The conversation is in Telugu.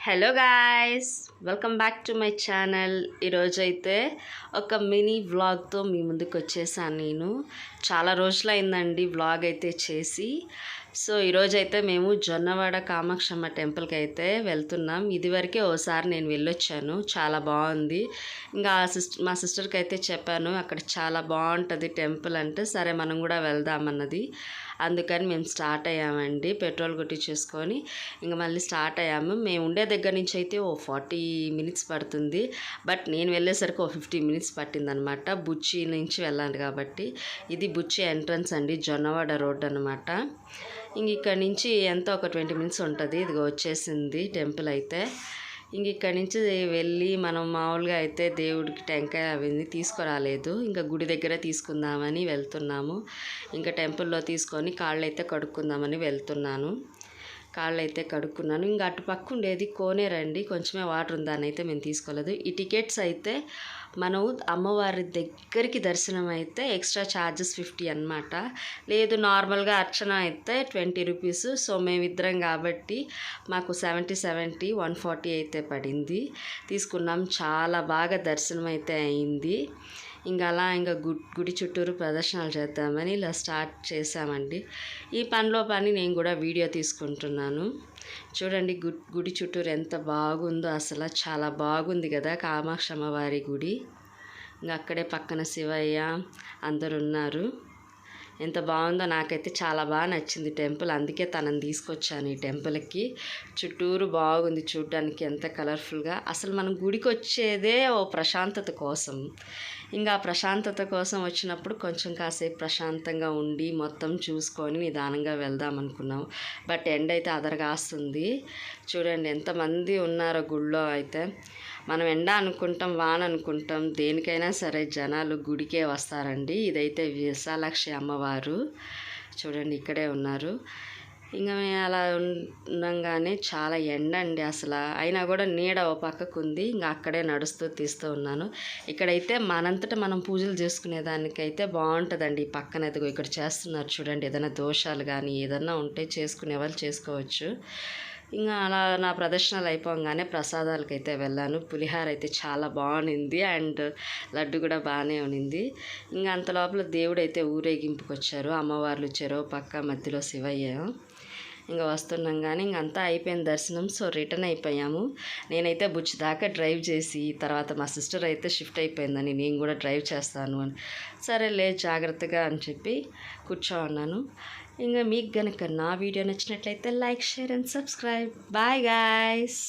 Hello guys, welcome back to my channel. ఈరోజైతే ఒక మినీ వ్లాగ్తో మీ ముందుకు వచ్చేసాను. నేను చాలా రోజులైందండి వ్లాగ్ అయితే చేసి. సో ఈరోజైతే మేము జొన్నవాడ కామాక్షమ్మ టెంపుల్కి అయితే వెళ్తున్నాం. ఇదివరకే ఓసారి నేను వెళ్ళొచ్చాను, చాలా బాగుంది. ఇంకా మా సిస్టర్కి అయితే చెప్పాను అక్కడ చాలా బాగుంటుంది టెంపుల్ అంటే, సరే మనం కూడా వెళ్దామన్నది. అందుకని మేము స్టార్ట్ అయ్యామండి, పెట్రోల్ కొట్టించేసుకొని ఇంకా మళ్ళీ స్టార్ట్ అయ్యాము. మేము ఉండే దగ్గర నుంచి అయితే 40 మినిట్స్ పడుతుంది, బట్ నేను వెళ్ళేసరికి 50 మినిట్స్ పట్టిందనమాట. బుచ్చి నుంచి వెళ్ళాను కాబట్టి. ఇది బుచ్చి ఎంట్రన్స్ అండి, జొన్నవాడ రోడ్ అనమాట. ఇంక ఇక్కడ నుంచి ఎంత ఒక 20 మినిట్స్ ఉంటుంది. ఇదిగో వచ్చేసింది టెంపుల్ అయితే. ఇంక ఇక్కడి నుంచి వెళ్ళి మనం మామూలుగా అయితే దేవుడికి టెంకాయ అవన్నీ తీసుకురాలేదు, ఇంకా గుడి దగ్గర తీసుకుందామని వెళ్తున్నాము. ఇంకా టెంపుల్లో తీసుకొని కాళ్ళు అయితే కడుక్కుందామని వెళ్తున్నాను. కాళ్ళు అయితే కడుక్కున్నాను. ఇంకా అటు పక్క ఉండేది కోనేరండి, కొంచెమే వాటర్ ఉందని అయితే మేము తీసుకోలేదు. ఈ టికెట్స్ అయితే మనం అమ్మవారి దగ్గరికి దర్శనం అయితే ఎక్స్ట్రా ఛార్జెస్ 50 అనమాట. లేదు నార్మల్గా అర్చన అయితే 20 రూపీస్. సో మేమిద్దరం కాబట్టి మాకు 70 140 అయితే పడింది. తీసుకున్నాం, చాలా బాగా దర్శనం అయితే అయింది. ఇంకా అలా ఇంకా గుడి చుట్టూరు ప్రదర్శనలు చేద్దామని ఇలా స్టార్ట్ చేసామండి. ఈ పనిలో పని నేను కూడా వీడియో తీసుకుంటున్నాను. చూడండి గుడి చుట్టూరు ఎంత బాగుందో, అసలు చాలా బాగుంది కదా కామాక్షి అమ్మవారి గుడి. ఇంకా అక్కడే పక్కన శివయ్య అందరు ఉన్నారు. ఎంత బాగుందో, నాకైతే చాలా బాగా నచ్చింది టెంపుల్. అందుకే తనని తీసుకొచ్చాను ఈ టెంపుల్కి. చుట్టూరు బాగుంది చూడడానికి, ఎంత కలర్ఫుల్గా. అసలు మనం గుడికి వచ్చేదే ఓ ప్రశాంతత కోసం. ఇంకా ఆ ప్రశాంతత కోసం వచ్చినప్పుడు కొంచెం కాసేపు ప్రశాంతంగా ఉండి మొత్తం చూసుకొని నిదానంగా వెళ్దాం అనుకున్నాము. బట్ ఎండ అయితే అదరగాస్తుంది. చూడండి ఎంతమంది ఉన్నారో గుళ్ళో అయితే. మనం ఎండ అనుకుంటాం, వాన అనుకుంటాం, దేనికైనా సరే జనాలు గుడికే వస్తారండి. ఇదైతే విశాలాక్షి అమ్మవారు, చూడండి ఇక్కడే ఉన్నారు. ఇంకా మేము అలా ఉండగానే చాలా ఎండ అండి అసలు, అయినా కూడా నీడ ఓ పక్కకు ఉంది. ఇంకా అక్కడే నడుస్తూ తీస్తూ ఉన్నాను. ఇక్కడైతే మనంతటా మనం పూజలు చేసుకునేదానికైతే బాగుంటుందండి. ఈ పక్కన ఎదుగు ఇక్కడ చేస్తున్నారు చూడండి, ఏదైనా దోషాలు కానీ ఏదైనా ఉంటే చేసుకునే వాళ్ళు చేసుకోవచ్చు. ఇంకా అలా నా ప్రదర్శనలు అయిపోగానే ప్రసాదాలకైతే వెళ్ళాను. పులిహార అయితే చాలా బాగుంది, అండ్ లడ్డు కూడా బాగానే ఉన్నింది. ఇంకా అంత లోపల దేవుడు అయితే ఊరేగింపుకి వచ్చారు. అమ్మవార్లు చెరో పక్క, మధ్యలో శివయ్య. ఇంకా వస్తున్నాం కానీ ఇంకంతా అయిపోయిన దర్శనం. సో రిటర్న్ అయిపోయాము. నేనైతే బుచ్చి దాకా డ్రైవ్ చేసి, తర్వాత మా సిస్టర్ అయితే షిఫ్ట్ అయిపోయిందని నేను కూడా డ్రైవ్ చేస్తాను అని, సరేలే జాగ్రత్తగా అని చెప్పి కూర్చోన్నాను. ఇంకా మీకు కనుక నా వీడియో నచ్చినట్లయితే like, share and subscribe. Bye guys.